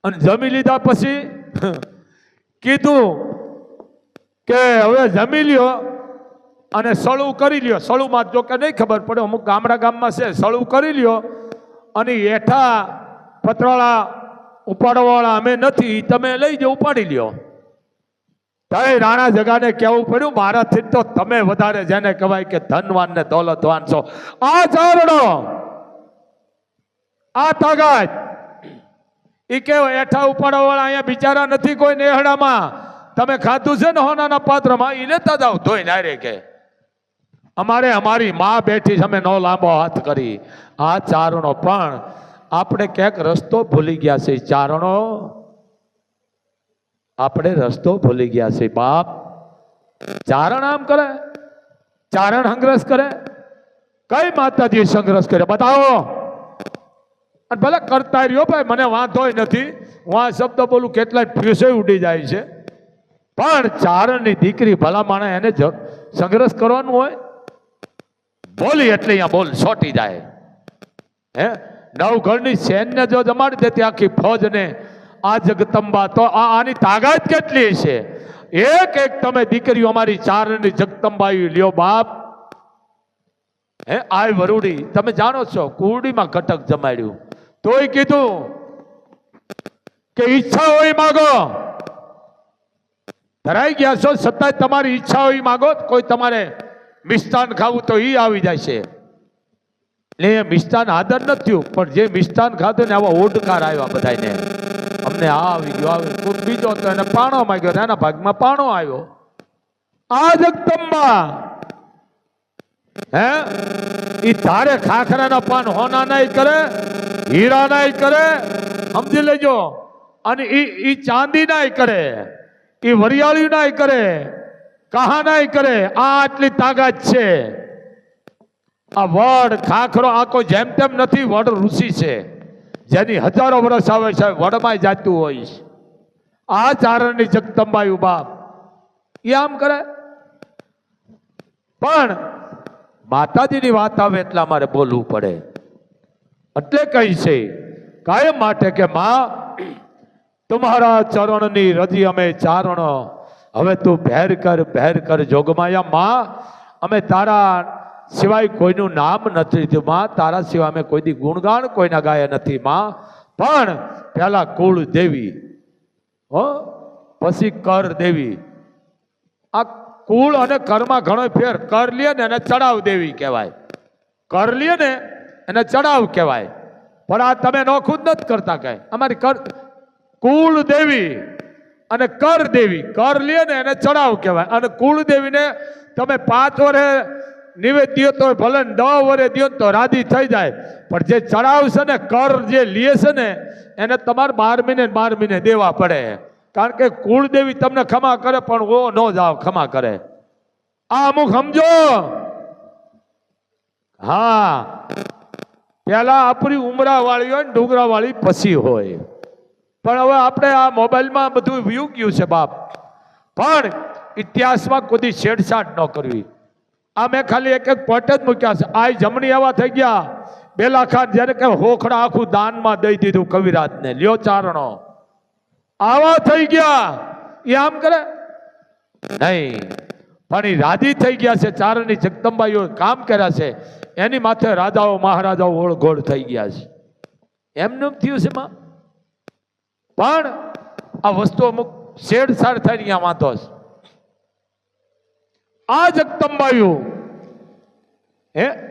અને જમી લીધા પછી કીધું કે હવે જમી લ્યો અને સળું કરી લ્યો. સળુમાં જો કે નહીં ખબર પડે, અમુક ગામમાં છે, સળું કરી લ્યો અને હેઠા પતરાળા ઉપાડવાવાળા અમે નથી, તમે લઈ જાઓ, ઉપાડી લ્યો. ત્યારે રાણા જગાને કહેવું પડ્યું, મારાથી તો તમે વધારે જેને કહેવાય કે ધનવાન ને દોલતવાન છો. આ ચારણો, આ તાકાત, એ કેવો હેઠા ઉપાડવાવાળા અહીંયા બિચારા નથી કોઈ નેહડામાં, તમે ખાધું છે ને હોનાના પાત્રમાં, એ લેતા જાઓ ધોઈ નારે કે અમારે અમારી માં બેઠી છે, અમે નો લાંબો હાથ કરી. આ ચારણો પણ આપણે ક્યાંક રસ્તો ભૂલી ગયા છે. ચારણો આપણે રસ્તો ભૂલી ગયા છે બાપ. ચારણ આમ કરે, ચારણ સંઘર્ષ કરે, કઈ માતાજી સંઘર્ષ કરે બતાવો. અને ભલે કરતા રહ્યો ભાઈ, મને વાંધો નથી, હું આ શબ્દ બોલું કેટલાય ફ્યુસે ઉડી જાય છે, પણ ચારણની દીકરી ભલા માણે એને સંઘર્ષ કરવાનું હોય, બોલી એટલે અહીંયા બોલ છોટી જાય. હે નવઘણની સૈન્ય જો જમાડી દેતી આખી ફોજને આ જગદંબા, તો આની તાકાત કેટલી છે. એક એક તમે દીકરીઓ અમારી ચારણની જગદંબાઈ લ્યો બાપ. હે આ વરુડી તમે જાણો છો, કુરડીમાં કટક જમાડ્યું, તોય કીધું કે ઈચ્છા હોય માગો. ધરાઈ ગયા છો છતાંય તમારી ઈચ્છા હોય માગો. કોઈ તમારે મિષ્ટાન ખાવું તો ઈ આવી જાય છે. એટલે મિષ્ટાન આદર નથી થયું, પણ જે મિષ્ટાન ખાધું ને આવા ઓડકાર આવ્યા બધાને. અમને આ આવી ગયો, આવે કોઈ બીજો તો એને પાણો માંગ્યો, એના ભાગમાં પાણો આવ્યો. આ જગદંબા હે ઈ ધારે ખાખરાના પાન હોના નાય કરે, હીરા નાય કરે, સમજી લેજો. અને ઈ ચાંદી નાય કરે, ઈ વરિયાળી નાય કરે, કહા નાય કરે. આ આટલી તાકાત છે. આ વડ ખાખરો આ કોઈ જેમ તેમ નથી, વડ ઋષિ છે, જેની હજારો વર્ષ આવે છે, વડમાં જાતું હોય. આ ચારણની જગદંબાયું બાપ એ આમ કરે. પણ માતાજીની વાત આવે એટલે અમારે બોલવું પડે. એટલે કઈ છે કાયમ માટે કે માં તમારા ચરણની રજી અમે ચારણો, હવે તું ભેર કર જોગમાયા. માં અમે તારા સિવાય કોઈનું નામ નથી લીધું માં, તારા સિવાય અમે કોઈ દી ગુણગાન કોઈના ગાયા નથી માં. પણ પેલા કુળ દેવી, હો પછી કર દેવી. આ કુળ અને કર્મમાં ઘણો ફેર. કર લે ને એને ચડાવ દેવી કહેવાય, કર લે ને એને ચડાવ કહેવાય. પણ આ તમે નોખું જ નથી કરતા કઈ. અમારી કુળ દેવી અને કર દેવી, કર લે ને એને ચડાવ કહેવાય. અને કુળ દેવીને તમે 5 વર્ષે નિવેદ્ય તો ભલે 10 વર્ષે દો તો રાજી થઈ જાય, પણ જે ચડાવ છે ને, કર જે લે છે ને, એને તમારે 12 મહિને દેવા પડે. કારણ કે કુળદેવી તમને ખમા કરે પણ ઓ ન જાઓ ખમા કરે. આ અમુક સમજો. હા પેલા આપણી ઉમરા વાળી હોય ને ડુંગરા વાળી પછી હોય. પણ હવે આપણે આ મોબાઈલમાં બધું વ્યૂ ગયું છે બાપ. પણ ઇતિહાસમાં કોઈ છેડછાડ ન કરવી. આ મેં ખાલી એક પોઈન્ટ જ મૂક્યા છે. આ જમણી એવા થઈ ગયા બેલા ખાન, જ્યારે કે હોખડા આખું દાનમાં દઈ દીધું કવિરાજને, લ્યો ચારણો આવા થઈ ગયા. એ આમ કરે નહીં. પણ એ રાજી થઈ ગયા છે. ચારણની જગદંબાઈઓ કામ કર્યા છે, એની માથે રાજાઓ મહારાજાઓ ઓળઘોળ થઈ ગયા છે. એમનું થયું છે માં. પણ આ વસ્તુ અમુક છેડછાડ થાય અહીંયા વાંધો છે. આ જગદંબાઈઓ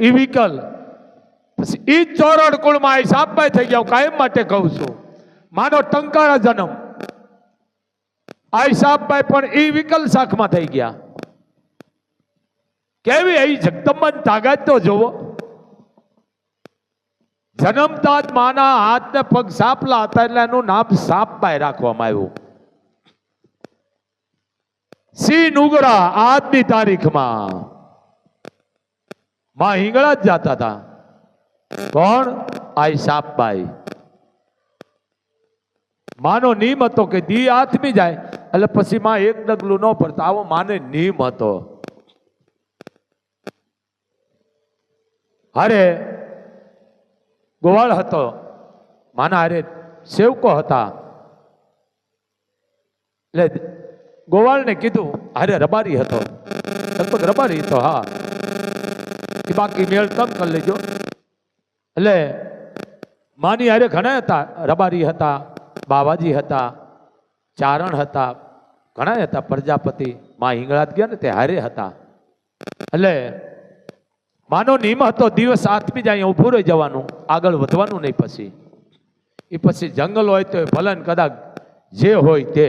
એ વિકલ પછી ઈ ચોરડ કુળમાં આ સાપભાઈ થઈ ગયા. કાયમ માટે કહું છું, માનો ટંકારા જન્મ આ સાપભાઈ પણ ઈ વિકલ શાખમાં થઈ ગયા. કેવી એ જગદંબાની તાકાત તો જોવો. જન્મતા જ માના હાથ ને પગ સાપલા હતા એટલે એનું નામ સાપભાઈ રાખવામાં આવ્યું. સિંહ નુગરા આજની તારીખમાં માં હિંગળા જ જાતા હતા. કોણ? આ સાપભાઈ. માનો નિયમ હતો કે દી આથમી જાય એટલે પછી માં એક ડગલું ન ભરતા. આવો માને નિયમ હતો. અરે ગોવાળ હતો, માના અરે સેવકો હતા. એટલે ગોવાળને કીધું, અરે રબારી હતો, લગભગ રબારી હતો. હા, બાકી મેળ તમ કરી લેજો. એટલે માની અરે ઘણા હતા. રબારી હતા, બાવાજી હતા, ચારણ હતા, ઘણા હતા. પ્રજાપતિ માં હિંગળાત ગયા ને તે હારે હતા. એટલે માનો નિયમ હતો દિવસ આથમી જાય ઊભું રહી જવાનું, આગળ વધવાનું નહીં. પછી એ પછી જંગલ હોય તો ભલે કદાચ જે હોય તે.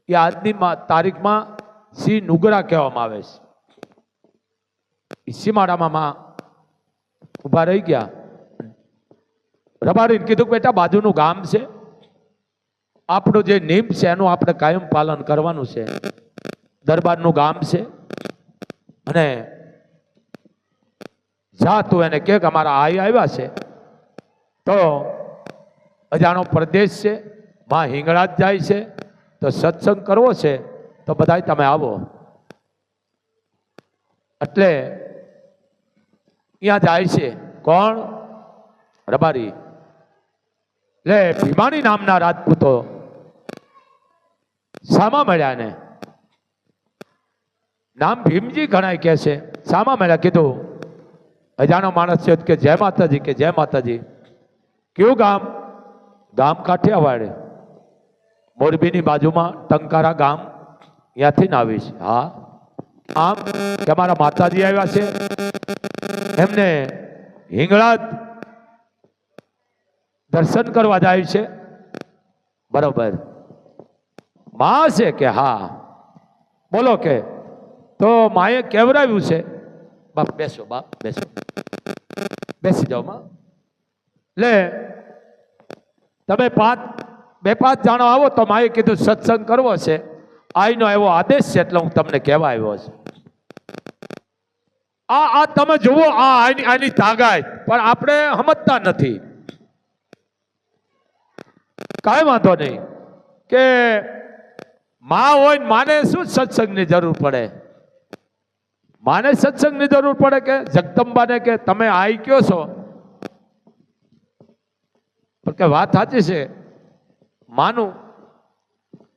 એ આજની તારીખમાં સિંહ નુગરા કહેવામાં આવે છે. એ સીમાડામાં ઉભા રહી ગયા. રબારીને કીધું કે બેટા બાજુનું ગામ છે, આપણું જે નિયમ છે એનું આપણે કાયમ પાલન કરવાનું છે. દરબારનું ગામ છે અને જા તું એને કે અમારા આઈ આવ્યા છે, તો અજાણો પ્રદેશ છે, માં હિંગળા જ જાય છે, તો સત્સંગ કરવો છે તો બધાય તમે આવો. એટલે અહીંયા જાય છે. કોણ? રબારી. એટલે ભીમાણી નામના રાજપૂતો સામા મળ્યા ને. નામ ભીમજી ઘણા કહે છે. સામા મળ્યા. કીધું અજાણો માણસ છે કે જય માતાજી, કે જય માતાજી. કયું ગામ? ગામ કાઠિયાવાડ, મોરબીની બાજુમાં ટંકારા ગામ, ત્યાંથી ને આવીશ. હા, આમ કે અમારા માતાજી આવ્યા છે, એમને હિંગળા દર્શન કરવા જાય છે. બરોબર. માં છે કે હા? બોલો કે તો માએ કેવરાવ્યું છે. બાપ બેસો, બાપ બેસો, બેસી જાઓ માં. લે તમે બે પાંચ જાણો આવો તો માએ કીધું સત્સંગ કરવો છે, આઈનો એવો આદેશ છે એટલે હું તમને કહેવા આવ્યો છું. આ તમે જુઓ, આની તાકાત. પણ આપણે સમજતા નથી. કાંઈ વાંધો નહીં કે માં હોય ને માને શું સત્સંગની જરૂર પડે? માને સત્સંગની જરૂર પડે કે જગદંબાને કે તમે આઈ કયો છો? પણ કે વાત સાચી છે. માનું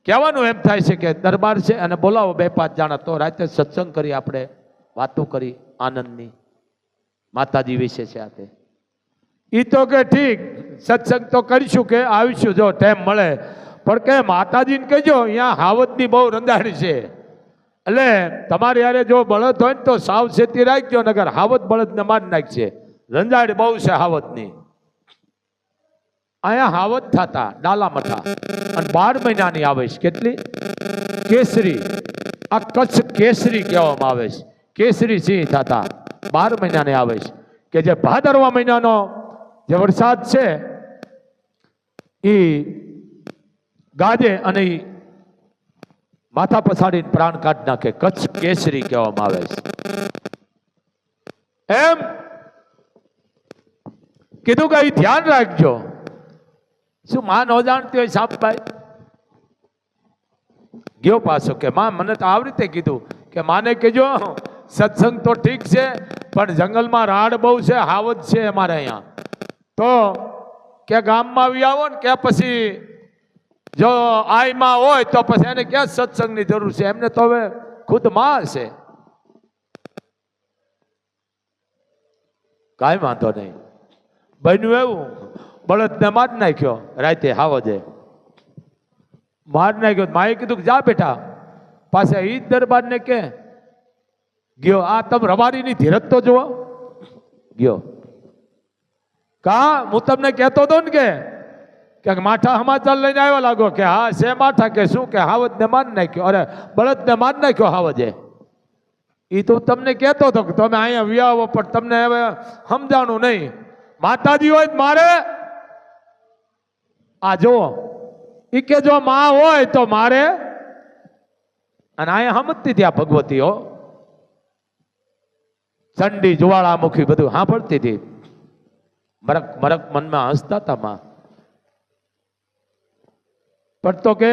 કહેવાનું એમ થાય છે કે દરબાર છે અને બોલાવો બે પાંચ જણા તો રાતે સત્સંગ કરી, આપણે વાતો કરી આનંદની માતાજી વિશે છે. આ તે એ તો કે ઠીક સત્સંગ તો કરીશું, કે આવીશું જો ટાઈમ મળે. પણ કે માતાજીને કહેજો અહીંયા હાવતની બહુ રંધાણી છે, એટલે તમારે યારે જો બળદ હોય ને તો સાવચેતી રાખજો, નગર હાવત બળદને મારી નાખશે. રંજાડી બહુ છે હાવતની. અહીંયા હાવત થતા ડાલા મઠા અને 12 મહિનાની આવે છે. કેટલી? કેસરી. આ કચ્છ કેસરી કહેવામાં આવે છે. કેસરી સિંહ થતા 12 મહિનાને આવે છે. કે જે ભાદરવા મહિનાનો જે વરસાદ છે એ ગાજે અને માથા પછાડીને પ્રાણ કાઢી નાખે. કચ્છ કેસરી કહેવામાં આવે છે. એમ કીધું કે ધ્યાન રાખજો. શું માં ન જાણતી હોય સાપભાઈ? ગયો પાછો કે માં મને તો આવી રીતે કીધું કે માને કહેજો સત્સંગ તો ઠીક છે પણ જંગલમાં રાડ બહુ છે, હાવત છે અમારે અહીંયા, તો કે ગામમાં આવી આવો ને કે પછી જો આઈમાં હોય તો પછી એને ક્યાં સત્સંગની જરૂર છે? એમને તો હવે ખુદ માં છે. કાંઈ વાંધો નહીં. બન્યું એવું, બળદને માર નાખ્યો રાતે હાવજે, માર નાખ્યો. માએ કીધું કે જા બેટા પાછા ઈ દરબારને કે ગયો. આ તમે રબારીની ધીરજ તો જુઓ. ગયો કા હું તમને કહેતો હતો ને કે માઠા સમાચાર લઈને આવ્યો લાગો કે હા છે માઠા કે શું કે હાવજને માર નાખ્યો, અરે બળદને માર નાખ્યો હાવજે. એ તો તમને કહેતો હતો કે તમે અહીંયા વ્યાવો પણ તમને હવે સમજાણું નહીં. માતાજી હોય મારે આ જુઓ એ કે જો માં હોય તો મારે. અને અહીંયા સમજતી હતી આ ભગવતીઓ, ચંડી જ્વાળામુખી બધું સાંભળતી હતી. મરક મરક મનમાં હસતા હતા માં. પણ તો કે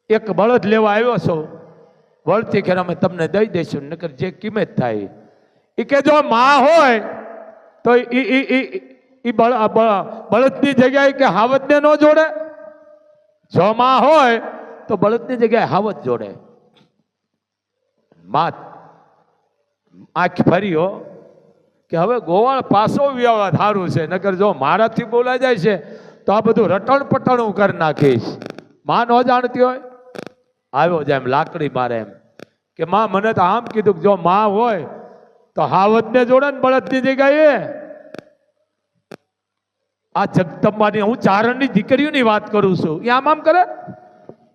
એક બળદ લેવા આવ્યો છો, વળતી ખેર અમે તમને દઈ દઈશું, નકર જે કિંમત થાય. એ કે જો માં હોય તો બળદની જગ્યાએ કે હાવજને ન જોડે. જો માં હોય તો બળદની જગ્યાએ હાવજ જોડે. માત આંખ ફર્યો કે હવે ગોવાળ પાસો વ્યવહાર સારું છે, નકર જો મારાથી બોલાઈ જાય છે તો આ બધું રટણ પટણું કરી નાખીશ. માં ન જાણતી હોય. આવ્યો જાય એમ લાકડી મારે એમ કે માં મને તો આમ કીધું કે જો માં હોય તો હાવજને જોડે ને બળદની જગ્યાએ. આ જગદંબાની હું ચારણની દીકરીઓની વાત કરું છું. એ આમ આમ કરે,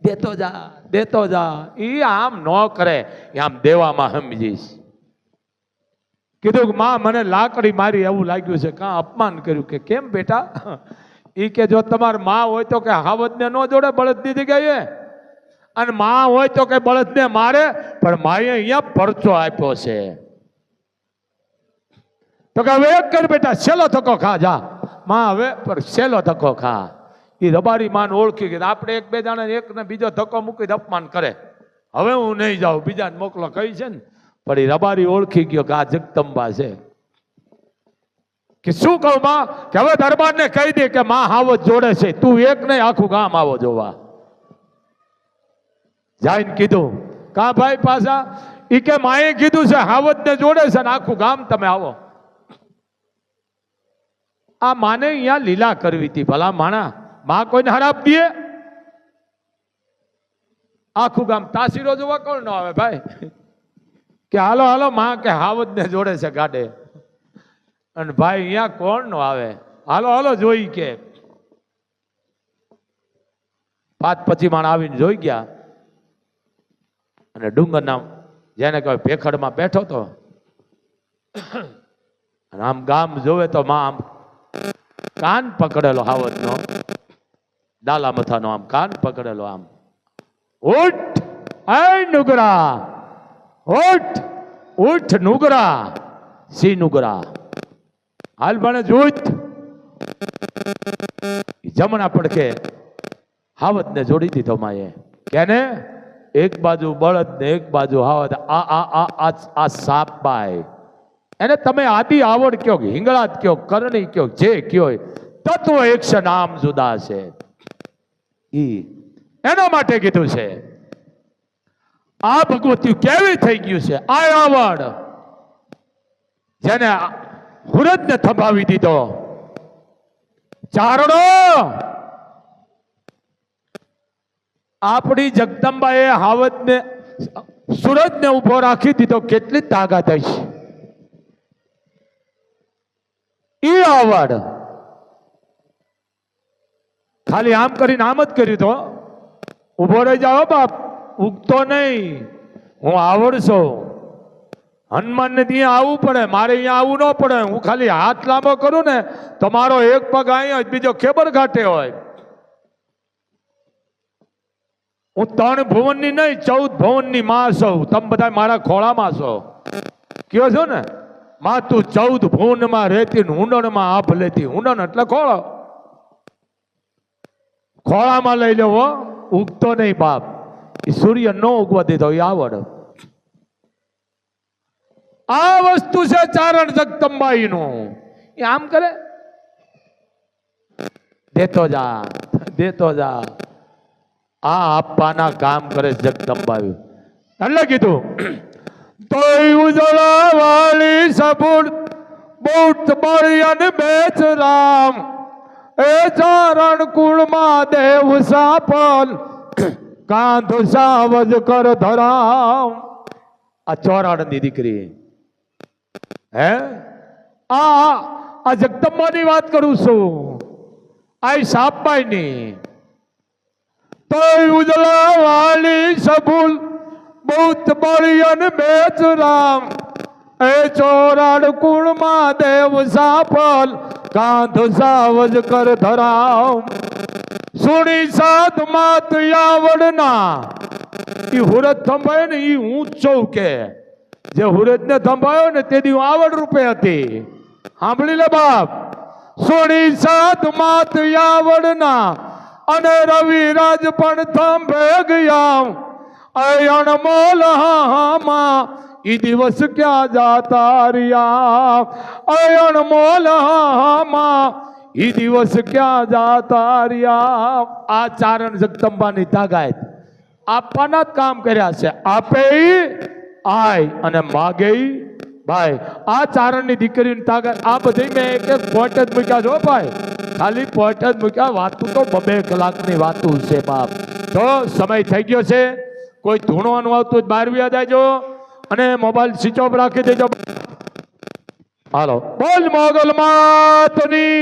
દેતો જા દેતો જા. એ આમ ન કરે, એ આમ દેવામાં સમજીશ. કીધું કે માં મને લાકડી મારી એવું લાગ્યું છે. કાં અપમાન કર્યું કે કેમ બેટા? એ કે જો તમારે માં હોય તો કે હાવજને ન જોડે બળદની જગ્યાએ, અને માં હોય તો કે બળદને મારે. પણ માએ અહીંયા પરચો આપ્યો છે તો કે હવે એક કર બેટા, છેલ્લો ધક્કો ખા જા. માં હવે પર છેલ્લો ધક્કો ખા. એ રબારી માન ઓળખી ગઈ. આપણે એક બે જણા એક ને બીજો ધક્કો મૂકીને અપમાન કરે. હવે હું નહીં જાઉં, બીજાને મોકલો કહી છે ને. પણ એ રબારી ઓળખી ગયો કે આ જગદંબા છે. કે શું કહું માં કે હવે દરબારને કહી દે કે માં હાવજ જોડે છે, તું એક નહીં આખું ગામ આવો જોવા. જાઈને કીધું કા ભાઈ પાછા. એ કે માએ કીધું છે હાવજને જોડે છે ને આખું ગામ તમે આવો. આ માને અહીંયા લીલા કરવી હતી. ભલા માણા માં કોઈને હરાપ દે? આખું ગામ તાસીરો જોવા કોણ ન આવે ભાઈ? કે હાલો હાલો માં કે હાવજને જોડે છે ગાડે. અને ભાઈ અહીંયા કોણ નો આવે? હાલો હાલો જોઈ કે. પાંચ પછી માણ આવીને જોઈ ગયા. અને ડુંગરના જેને કહેવાય ભેખડમાં બેઠો તો, અને આમ ગામ જોવે તો માં આમ કાન પકડેલો હાવજનો, ડાલા મથાનો આમ કાન પકડેલો. આમ ઉઠ એ નુગરા, ઉઠ ઉઠ નુગરા, સી નુગરા હાલ ભણે જોત. જમણા પડખે હાવજને જોડી દીધો માએ. કેને? એક બાજુ બળદ ને એક બાજુ હાવજ. આ સાપ બાય એને તમે આદિ આવડ કયો, હિંગળાજ કયો, કરણી કયો, જે કયો, તત્વ એક છે, નામ જુદા છે. એના માટે કીધું છે. આ ભગવતી કેવી થઈ ગયું છે? આ આવડ જેને હુરજને થંભાવી દીધો. ચારણો આપણી જગદંબાએ હાવજને સૂરજને ઉભો રાખી દીધો. કેટલી તાકાત હશે ઈ આવડ. ખાલી આમ કરીને આમ જ કર્યું તો ઉભો રહી જાઓ બાપ, ઉગતો નહીં. હું આવડશો. હનુમાનને ત્યાં આવવું પડે, મારે અહીંયા આવવું ન પડે. હું ખાલી હાથ લાંબો કરું ને તો મારો એક પગ અહીંયા બીજો ખેબર ઘાટે હોય. હું 3 ભુવનની નહીં 14 ભુવનની માં છું. તમે બધા મારા ખોળામાં છો. કયો છો ને માં તું 14 ભુવનમાં રહેતી, ઊંડણમાં આભ લેતી. ઊંડણ એટલે ખોળો. ખોળામાં લઈ લેવો. ઉગતો નહીં બાપ. એ સૂર્ય ન ઉગવા દીધો એ આવડ. આ વસ્તુ છે ચારણ જગદંબાઈ નું. એ આમ કરે, દેતો જા દેતો જા. આ આપવાના કામ કરે જગદંબાઈ. એટલે કીધું તોય ઉજળા વાળી સપૂર બુટ બળિયન બેચ રામ એ ચારણ કુળમાં દેવ સાપલ કાંધ સાવજ કર ધરામ. આ ચોરાણની દીકરી હે આ જગદંબાની વાત કરું છું. આ સાપબાઈ ની તોય ઉજળા વાલી સબુલ બુત બળિયન બેચ રામ એ ચોરાડ કુળમાં દેવ સાપલ કાંધ સાવજ કર ધરામ. સુણી સાત માત આવડના ઈ હુરત થંભાય ને ઈ ઊંચો કે જે હુરત ને થંભાયો ને તે દી આવડ રૂપે હતી. સાંભળી લે બાપ. સુણી સાત માત આવડના અને રવિરાજ પણ થંભે ગયા અણમોલ હામાં ઈ દિવસ ક્યાં જાતા રહ્યા અણમોલ હામાં ઈ દિવસ ક્યાં જાતા રહ્યા. આ ચારણ જગદંબાની તાગાત આપવાના જ કામ કર્યા છે. આપે આય અને માગે ભાઈ. આ ચારણની દીકરીની તાકાત આ બધી મેં એક એક પોઈન્ટ જ મૂક્યા છો ભાઈ. ખાલી પોઈન્ટ જ મૂક્યા. વાતું તો 2 કલાકની વાતું છે બાપ. તો સમય થઈ ગયો છે. કોઈ ધૂણવાનું આવતું બહાર વ્યા જાયજો અને મોબાઈલ સ્વિચ ઓફ રાખી દેજો. હાલો બોલ મોગલ માતની